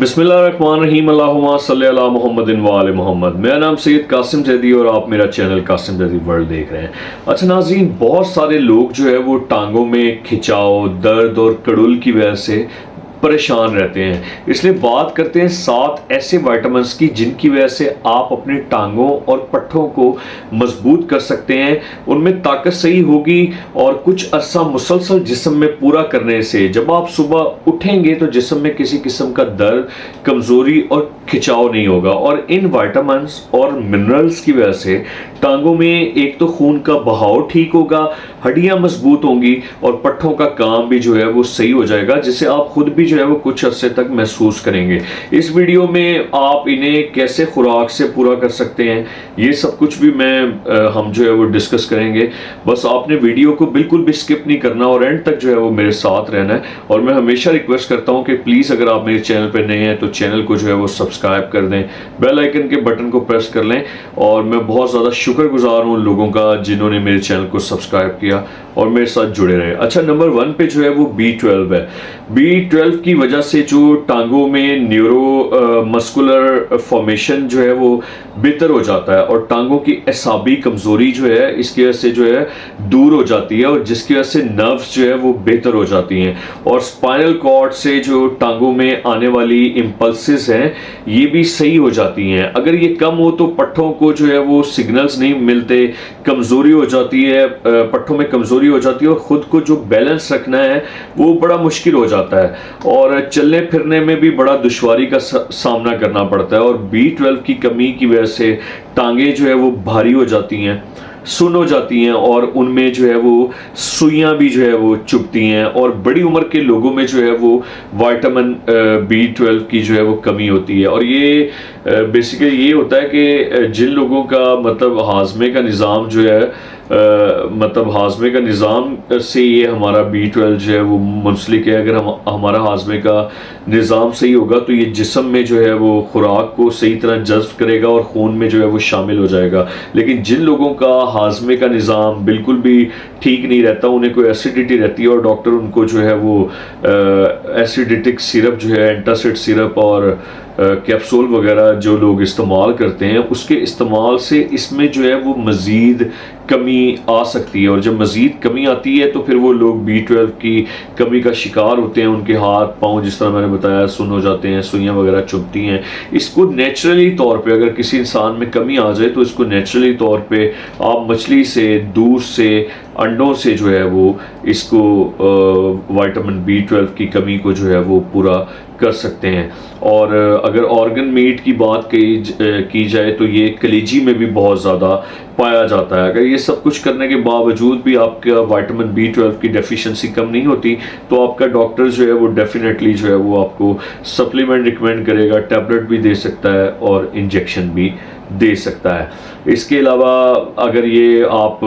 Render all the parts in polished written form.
बिस्मिल्लाहिर्रहमानिर्रहीम अल्लाहुम्मा सल्ली अला मुहम्मदिन व आले मोहम्मद। मेरा नाम सैयद कासिम जैदी और आप मेरा चैनल कासिम जैदी वर्ल्ड देख रहे हैं। अच्छा नाज़रीन, बहुत सारे लोग जो है वो टांगों में खिंचाव, दर्द और कड़ुल की वजह से परेशान रहते हैं। इसलिए बात करते हैं 7 ऐसे विटामिन्स की जिनकी वजह से आप अपनी टांगों और पट्ठों को मजबूत कर सकते हैं, उनमें ताकत सही होगी और कुछ अरसा मुसलसल जिस्म में पूरा करने से जब आप सुबह उठेंगे तो जिस्म में किसी किस्म का दर्द, कमज़ोरी और खिंचाव नहीं होगा। और इन विटामिन्स और मिनरल्स की वजह से टांगों में एक तो खून का बहाव ठीक होगा, हड्डियां मजबूत होंगी और पट्ठों का काम भी जो है वो सही हो जाएगा, जिससे आप खुद भी जो है वो कुछ अरसे तक महसूस करेंगे। इस वीडियो में आप इन्हें कैसे खुराक से पूरा कर सकते हैं, ये सब कुछ भी हम जो है वो डिस्कस करेंगे। बस आपने वीडियो को बिल्कुल भी स्किप नहीं करना और एंड तक जो है वो मेरे साथ रहना है। और मैं हमेशा रिक्वेस्ट करता हूँ कि प्लीज़ अगर आप मेरे चैनल पर नए हैं तो चैनल को जो है वो सब्सक्राइब कर दें, बेल आइकन के बटन को प्रेस कर लें। और मैं बहुत ज़्यादा शुक्रगुजार हूँ उन लोगों का जिन्होंने मेरे चैनल को सब्सक्राइब किया और मेरे साथ जुड़े रहे। अच्छा, नंबर 1 पे जो है वो B12 है। B12 की वजह से जो टांगों में न्यूरो मस्कुलर फॉर्मेशन जो है वो बेहतर हो जाता है और टांगों की एसाबी कमज़ोरी जो है इसकी वजह से जो है दूर हो जाती है और जिसकी वजह से नर्व्स जो है वो बेहतर हो जाती हैं। और स्पाइनल कॉर्ड से जो टांगों में आने वाली इम्पल्सेस हैं ये भी सही हो जाती हैं। अगर ये कम हो तो पट्ठों को जो है वो सिग्नल्स नहीं मिलते, कमज़ोरी हो जाती है, पट्ठों में कमज़ोरी हो जाती है और ख़ुद को जो बैलेंस रखना है वो बड़ा मुश्किल हो जाता है और चलने फिरने में भी बड़ा दुश्वारी का सामना करना पड़ता है। और B12 की कमी की वजह से टांगे जो है वो भारी हो जाती हैं, सुन हो जाती हैं और उनमें जो है वो सुइयां भी जो है वो चुभती हैं। और बड़ी उम्र के लोगों में जो है वो विटामिन B12 की जो है वो कमी होती है। और ये बेसिकली ये होता है कि जिन लोगों का मतलब हाजमे का निज़ाम जो है मतलब हाजमे का निज़ाम से ये हमारा B12 जो है वो मुंसलिक है। अगर हमारा हाजमे का निज़ाम सही होगा तो ये जिस्म में जो है वो खुराक को सही तरह जज़्ब करेगा और खून में जो है वो शामिल हो जाएगा। लेकिन जिन लोगों का हाजमे का निज़ाम बिल्कुल भी ठीक नहीं रहता, उन्हें कोई एसिडिटी रहती है और डॉक्टर उनको जो है वो एसिडिटिक सिरप जो है, एंटासिड सिरप और कैप्सूल वगैरह जो लोग इस्तेमाल करते हैं उसके इस्तेमाल से इसमें जो है वो मज़ीद कमी आ सकती है। और जब मज़ीद कमी आती है तो फिर वो लोग B12 की कमी का शिकार होते हैं। उनके हाथ पाँव जिस तरह मैंने बताया सुन हो जाते हैं, सुइयां वगैरह चुभती हैं। इसको नेचुरली तौर पे अगर किसी इंसान में कमी आ जाए तो इसको नेचुरली तौर पे आप मछली से, दूध से, अंडों से जो है वो इसको विटामिन B12 की कमी को जो है वो पूरा कर सकते हैं। और अगर ऑर्गन मीट की बात की जाए तो ये कलेजी में भी बहुत ज़्यादा पाया जाता है। अगर ये सब कुछ करने के बावजूद भी आपका विटामिन B12 की डेफिशिएंसी कम नहीं होती तो आपका डॉक्टर जो है वो डेफिनेटली जो है वो आपको सप्लीमेंट रिकमेंड करेगा, टैबलेट भी दे सकता है और इंजेक्शन भी दे सकता है। इसके अलावा अगर ये आप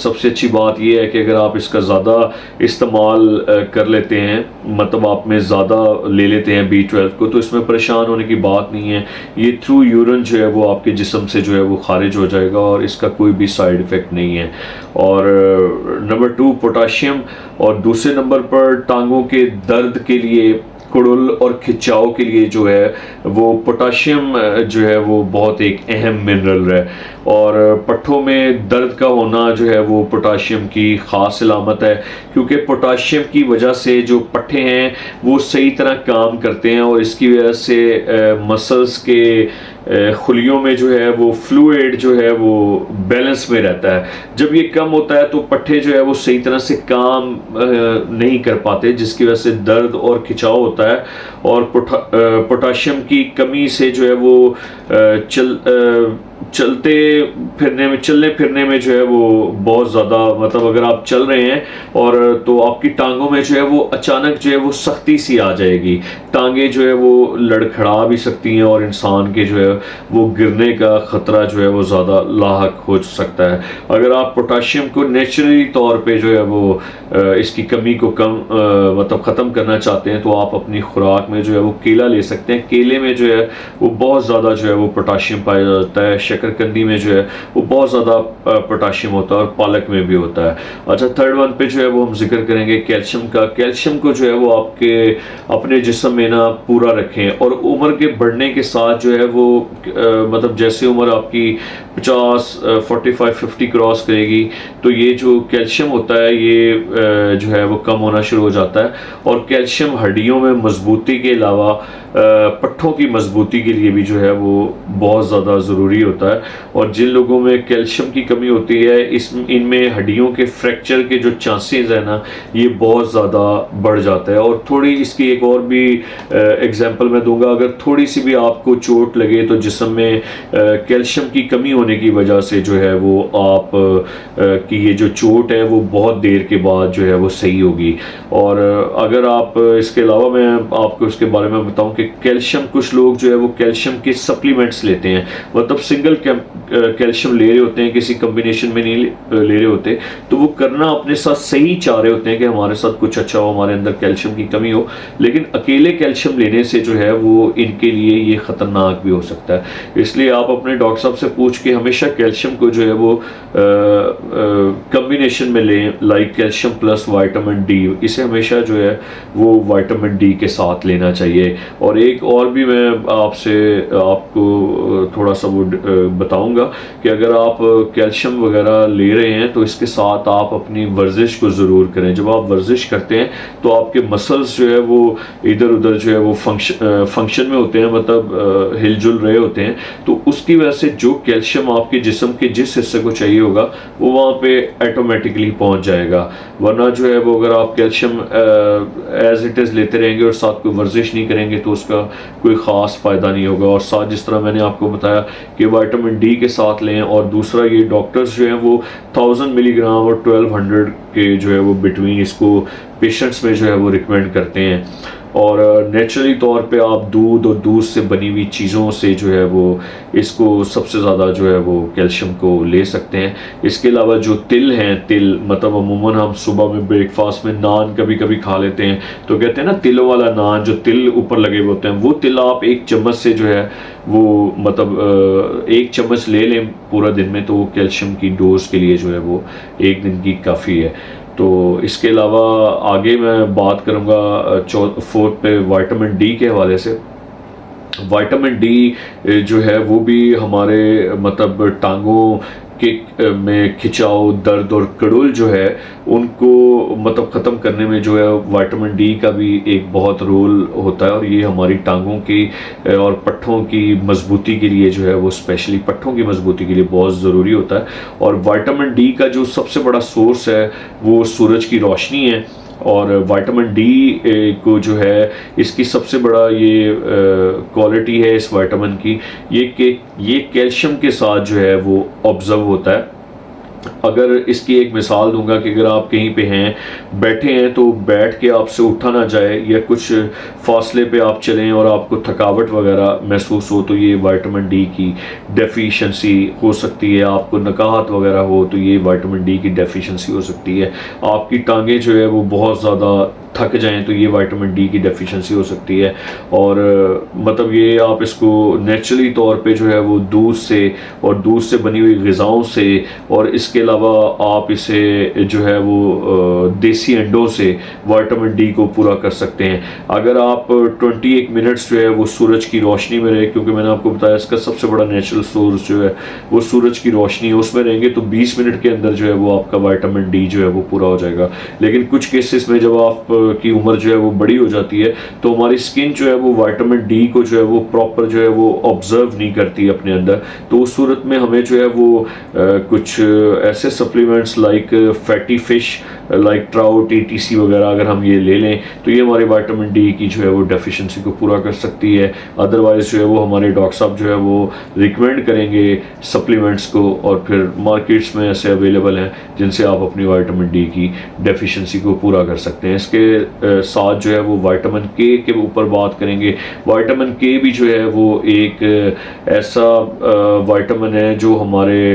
सबसे अच्छी बात ये है कि अगर आप इसका ज़्यादा इस्तेमाल कर लेते हैं, मतलब आप में ज़्यादा ले लेते हैं B12 को, तो इसमें परेशान होने की बात नहीं है। ये थ्रू यूरिन जो है वो आपके जिस्म से जो है वो खारिज हो जाएगा और इसका कोई भी साइड इफ़ेक्ट नहीं है। और नंबर 2 पोटाशियम। और दूसरे नंबर पर टांगों के दर्द के लिए, कुड़ुल और खिंचाव के लिए जो है वो पोटाशियम जो है वो बहुत एक अहम मिनरल है। और पट्ठों में दर्द का होना जो है वो पोटाशियम की ख़ास अलामत है, क्योंकि पोटाशियम की वजह से जो पट्ठे हैं वो सही तरह काम करते हैं और इसकी वजह से मसल्स के खुलियों में जो है वो फ्लूइड जो है वो बैलेंस में रहता है। जब ये कम होता है तो पट्ठे जो है वो सही तरह से काम नहीं कर पाते, जिसकी वजह से दर्द और खिंचाव होता है। और पोटाशियम की कमी से जो है वो चलने फिरने में जो है वो बहुत ज़्यादा, मतलब अगर आप चल रहे हैं और तो आपकी टांगों में जो है वो अचानक जो है वो सख्ती सी आ जाएगी, टांगे जो है वो लड़खड़ा भी सकती हैं और इंसान के जो है वो गिरने का ख़तरा जो है वो ज़्यादा लाहक हो सकता है। अगर आप पोटाशियम को नेचुरली तौर पे जो है वो इसकी कमी को मतलब ख़त्म करना चाहते हैं तो आप अपनी खुराक में जो है वो केला ले सकते हैं। केले में जो है वो बहुत ज़्यादा जो है वो पोटाशियम पाया जाता है। शकरकंदी में जो है वो बहुत ज़्यादा पोटाशियम होता है और पालक में भी होता है। अच्छा, थर्ड वन पे जो है वो हम जिक्र करेंगे कैल्शियम का। कैल्शियम को जो है वो आपके अपने जिस्म में ना पूरा रखें, और उम्र के बढ़ने के साथ जो है वो मतलब जैसे उम्र आपकी 50, 45, 50 क्रॉस करेगी तो ये जो कैल्शियम होता है ये जो है वो कम होना शुरू हो जाता है। और कैल्शियम हड्डियों में मजबूती के अलावा पट्ठों की मजबूती के लिए भी जो है वो बहुत ज़्यादा ज़रूरी होता है। और जिन लोगों में कैल्शियम की कमी होती है इनमें हड्डियों के फ्रैक्चर के जो चांसेस है ना ये बहुत ज़्यादा बढ़ जाता है। और थोड़ी इसकी एक और भी एग्जांपल मैं दूंगा, अगर थोड़ी सी भी आपको चोट लगे तो जिस्म में कैल्शियम की कमी होने की वजह से जो है वो आप की ये जो चोट है वो बहुत देर के बाद जो है वो सही होगी। और अगर आप इसके अलावा मैं आपको इसके बारे में बताऊं कि कैल्शियम, कुछ लोग जो है वो कैल्शियम के सप्लीमेंट्स लेते हैं, मतलब सिंगल कैल्शियम ले रहे होते हैं, किसी कम्बिनेशन में नहीं ले रहे होते, तो वो करना अपने साथ सही चाह रहे होते हैं कि हमारे साथ कुछ अच्छा हो, हमारे अंदर कैल्शियम की कमी हो, लेकिन अकेले कैल्शियम लेने से जो है वो इनके लिए ये ख़तरनाक भी हो सकता है। इसलिए आप अपने डॉक्टर साहब से पूछ के हमेशा कैल्शियम को जो है वो कम्बिनेशन में लें, like calcium plus vitamin D, इसे हमेशा जो है वो विटामिन डी के साथ लेना चाहिए। और एक और भी मैं आपको थोड़ा सा वो बताऊंगा कि अगर आप कैल्शियम वगैरह ले रहे हैं तो इसके साथ आप अपनी वर्जिश को ज़रूर करें। जब आप वर्जिश करते हैं तो आपके मसल्स जो है वो इधर उधर जो है वो फंक्शन में होते हैं, मतलब हिलजुल रहे होते हैं, तो उसकी वजह से जो कैल्शियम आपके जिस्म के जिस हिस्से को चाहिए होगा वो वहाँ पे ऑटोमेटिकली पहुँच जाएगा। वरना जो है वो अगर आप कैल्शियम एज इट इज़ लेते रहेंगे और साथ कोई वर्जिश नहीं करेंगे तो उसका कोई ख़ास फ़ायदा नहीं होगा। और साथ जिस तरह मैंने आपको बताया कि विटामिन डी के साथ लें, और दूसरा ये डॉक्टर्स जो हैं वो 1000 मिलीग्राम और 1200 के जो है वो बिटवीन इसको पेशेंट्स में जो है वो रिकमेंड करते हैं। और नेचुरली तौर पे आप दूध और दूध से बनी हुई चीज़ों से जो है वो इसको सबसे ज़्यादा जो है वो कैल्शियम को ले सकते हैं। इसके अलावा जो तिल हैं, तिल मतलब अमूमन हम सुबह में ब्रेकफास्ट में नान कभी कभी खा लेते हैं, तो कहते हैं ना तिलों वाला नान, जो तिल ऊपर लगे हुए होते हैं, वो तिल आप एक चम्मच से जो है वो मतलब एक चम्मच ले लें पूरा दिन में, तो वो कैल्शियम की डोज के लिए जो है वो एक दिन की काफ़ी है। तो इसके अलावा आगे मैं बात करूँगा फोर्थ पे विटामिन डी के हवाले से। विटामिन डी जो है वो भी हमारे मतलब टांगों के में खिंचाव, दर्द और कड़ुल जो है उनको मतलब ख़त्म करने में जो है विटामिन डी का भी एक बहुत रोल होता है। और ये हमारी टांगों की और पट्ठों की मजबूती के लिए जो है वो स्पेशली पट्ठों की मजबूती के लिए बहुत ज़रूरी होता है। और विटामिन डी का जो सबसे बड़ा सोर्स है वो सूरज की रोशनी है। और विटामिन डी को जो है इसकी सबसे बड़ा ये क्वालिटी है इस विटामिन की, ये कैल्शियम के साथ जो है वो ऑब्जर्व होता है। अगर इसकी एक मिसाल दूंगा कि अगर आप कहीं पे हैं, बैठे हैं, तो बैठ के आपसे उठा ना जाए या कुछ फासले पे आप चलें और आपको थकावट वगैरह महसूस हो, तो ये विटामिन डी की डेफिशिएंसी हो सकती है। आपको नकाहत वगैरह हो तो ये विटामिन डी की डेफिशिएंसी हो सकती है। आपकी टांगें जो है वो बहुत ज़्यादा थक जाएं तो ये विटामिन डी की डेफिशिएंसी हो सकती है। और मतलब ये आप इसको नेचुरली तौर पे जो है वो दूध से और दूध से बनी हुई ग़िज़ाओं से, और इसके अलावा आप इसे जो है वो देसी अंडों से विटामिन डी को पूरा कर सकते हैं। अगर आप 21 मिनट्स जो है वो सूरज की रोशनी में रहे, क्योंकि मैंने आपको बताया इसका सबसे बड़ा नेचुरल सोर्स जो है वो सूरज की रोशनी है, उसमें रहेंगे तो 20 मिनट के अंदर जो है वो आपका विटामिन डी जो है वो पूरा हो जाएगा। लेकिन कुछ केसेस में जब आप की उम्र जो है वो बड़ी हो जाती है तो हमारी स्किन जो है वो विटामिन डी को जो है वो प्रॉपर जो है वो ऑब्जर्व नहीं करती अपने अंदर, तो उस सूरत में हमें जो है वो कुछ ऐसे supplements like fatty fish, like trout, ETC वगैरह अगर हम ये ले लें तो ये हमारे विटामिन डी की जो है वो डेफिशिएंसी को पूरा कर सकती है। अदरवाइज़ जो है वो हमारे डॉक्टर साहब जो है वो रिकमेंड करेंगे सप्लीमेंट्स को, और फिर मार्केट्स में ऐसे अवेलेबल हैं जिनसे आप अपनी विटामिन डी की डेफिशिएंसी को पूरा कर सकते हैं। इसके साथ जो है वो विटामिन के ऊपर बात करेंगे। विटामिन के भी जो है वो एक ऐसा विटामिन है जो हमारे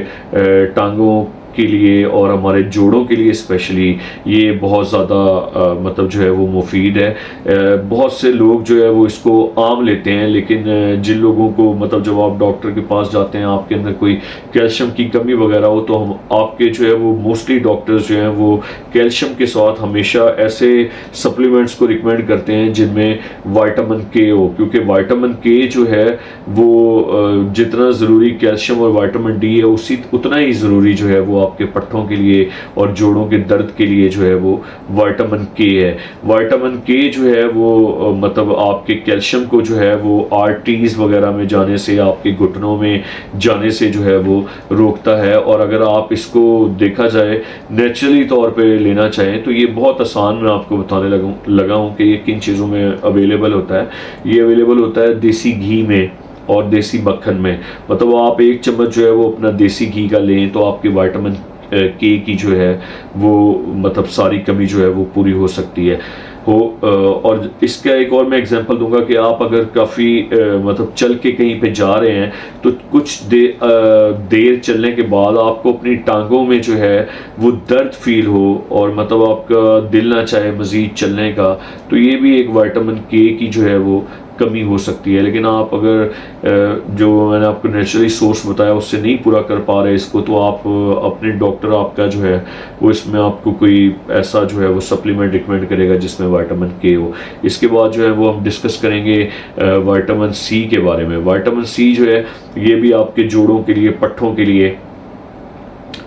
टांगों के लिए और हमारे जोड़ों के लिए स्पेशली ये बहुत ज़्यादा मतलब जो है वो मुफीद है। बहुत से लोग जो है वो इसको आम लेते हैं, लेकिन जिन लोगों को मतलब जब आप डॉक्टर के पास जाते हैं आपके अंदर कोई कैल्शियम की कमी वगैरह हो, तो हम आपके जो है वो मोस्टली डॉक्टर्स जो हैं वो कैल्शियम के साथ हमेशा ऐसे सप्लीमेंट्स को रिकमेंड करते हैं जिनमें विटामिन के हो, क्योंकि विटामिन के जो है वो जितना ज़रूरी कैल्शियम और विटामिन डी है उसी उतना ही ज़रूरी जो है वो आपके पट्ठों के लिए और जोड़ों के दर्द के लिए जो है वो विटामिन के है। विटामिन के जो है वो मतलब आपके कैल्शियम को जो है वो आर्टरीज वगैरह में जाने से, आपके घुटनों में जाने से जो है वो रोकता है। और अगर आप इसको देखा जाए नेचुरली तौर पे लेना चाहें तो ये बहुत आसान मैं आपको बताने लगा हूँ कि ये किन चीज़ों में अवेलेबल होता है। ये अवेलेबल होता है देसी घी में और देसी मक्खन में। मतलब आप एक चम्मच जो है वो अपना देसी घी का लें तो आपकी विटामिन के की जो है वो मतलब सारी कमी जो है वो पूरी हो सकती है और इसका एक और मैं एग्जांपल दूंगा कि आप अगर काफ़ी मतलब चल के कहीं पे जा रहे हैं तो कुछ देर चलने के बाद आपको अपनी टांगों में जो है वो दर्द फील हो और मतलब आपका दिल ना चाहे मज़ीद चलने का, तो ये भी एक विटामिन के की जो है वो कमी हो सकती है। लेकिन आप अगर जो मैंने आपको नेचुरली सोर्स बताया उससे नहीं पूरा कर पा रहे इसको, तो आप अपने डॉक्टर आपका जो है वो इसमें आपको कोई ऐसा जो है वो सप्लीमेंट रिकमेंड करेगा जिसमें विटामिन के हो। इसके बाद जो है वो हम डिस्कस करेंगे विटामिन सी के बारे में। विटामिन सी जो है ये भी आपके जोड़ों के लिए, पट्ठों के लिए,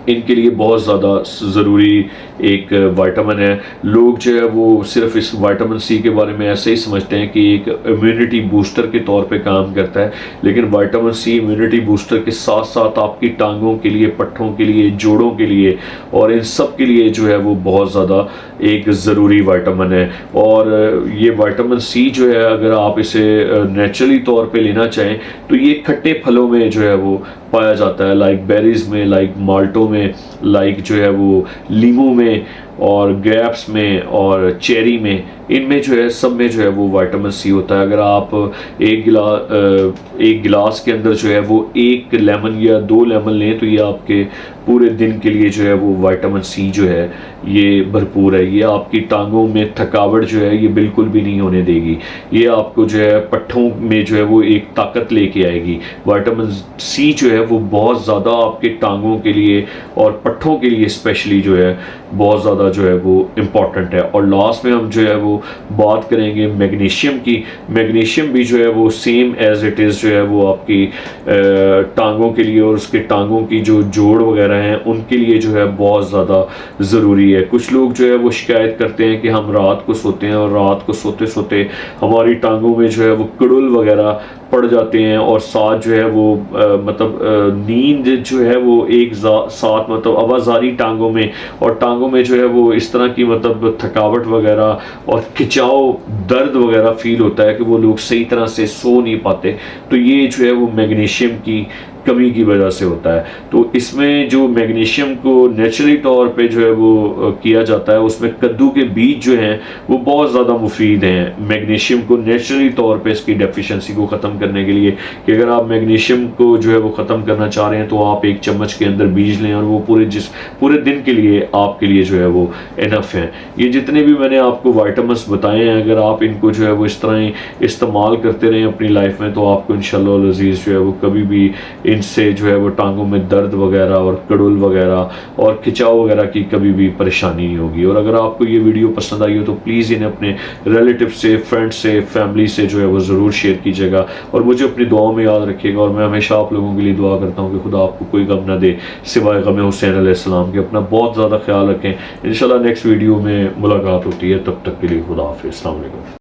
इनके लिए बहुत ज़्यादा ज़रूरी एक विटामिन है। लोग जो है वो सिर्फ इस विटामिन सी के बारे में ऐसे ही समझते हैं कि एक इम्यूनिटी बूस्टर के तौर पे काम करता है, लेकिन विटामिन सी इम्यूनिटी बूस्टर के साथ साथ आपकी टांगों के लिए, पट्ठों के लिए, जोड़ों के लिए और इन सब के लिए जो है वो बहुत ज़्यादा एक ज़रूरी विटामिन है। और ये विटामिन सी जो है अगर आप इसे नेचुरली तौर पे लेना चाहें तो ये खट्टे फलों में जो है वो पाया जाता है, लाइक बेरीज में, लाइक माल्टों में, लाइक जो है वो लीमू में और ग्रेप्स में और चेरी में, इनमें जो है सब में जो है वो विटामिन सी होता है। अगर आप एक गिलास के अंदर जो है वो 1 लेमन या 2 लेमन लें तो ये आपके पूरे दिन के लिए जो है वो विटामिन सी जो है ये भरपूर है। ये आपकी टांगों में थकावट जो है ये बिल्कुल भी नहीं होने देगी। ये आपको जो है पट्ठों में जो है वो एक ताकत लेके आएगी। विटामिन सी जो है वो बहुत ज़्यादा आपके टांगों के लिए और पट्ठों के लिए स्पेशली जो है बहुत ज़्यादा जो है वो इम्पॉर्टेंट है। और लास्ट में हम जो है वो बात करेंगे मैग्नीशियम की। मैग्नीशियम भी जो है वो सेम एज इट इज़ जो है वो आपकी टांगों के लिए और उसके टांगों की जो जोड़ वगैरह हैं उनके लिए जो है बहुत ज़्यादा ज़रूरी है। कुछ लोग जो है वो शिकायत करते हैं कि हम रात को सोते हैं और रात को सोते सोते हमारी टांगों में जो है वो कड़ुल वगैरह पड़ जाते हैं और साथ जो है वो नींद जो है वो एक साथ मतलब आवाज़ारी टांगों में और टांगों में जो है वो इस तरह की मतलब थकावट वगैरह और खिंचाव, दर्द वगैरह फील होता है कि वो लोग सही तरह से सो नहीं पाते। तो ये जो है वो मैग्नीशियम की कमी की वजह से होता है। तो इसमें जो मैग्नीशियम को नेचुरली तौर पे जो है वो किया जाता है, उसमें कद्दू के बीज जो हैं वो बहुत ज़्यादा मुफीद हैं मैग्नीशियम को नेचुरली तौर पे इसकी डेफिशिएंसी को ख़त्म करने के लिए। कि अगर आप मैग्नीशियम को जो है वो ख़त्म करना चाह रहे हैं तो आप 1 चम्मच के अंदर बीज लें और वो पूरे दिन के लिए आपके लिए जो है वो इनफ है। ये जितने भी मैंने आपको विटामिन्स बताए हैं, अगर आप इनको जो है वो इस तरह ही इस्तेमाल करते रहें अपनी लाइफ में तो आपको इंशाअल्लाह अज़ीज़ जो है वो कभी भी इनसे जो है वो टांगों में दर्द वगैरह और कड़ुल वगैरह और खिंचाव वगैरह की कभी भी परेशानी नहीं होगी। और अगर आपको ये वीडियो पसंद आई हो तो प्लीज़ इन्हें अपने रिलेटिव से, फ्रेंड्स से, फैमिली से जो है वो ज़रूर शेयर कीजिएगा और मुझे अपनी दुआओं में याद रखिएगा। और मैं हमेशा आप लोगों के लिए दुआ करता हूँ कि खुदा आपको कोई गम ना दे सिवाय गम हुसैन अलैहिस्सलाम के। अपना बहुत ज़्यादा ख्याल रखें। इंशाल्लाह नेक्स्ट वीडियो में मुलाकात होती है, तब तक के लिए खुदा हाफ़िज़। अस्सलाम वालेकुम।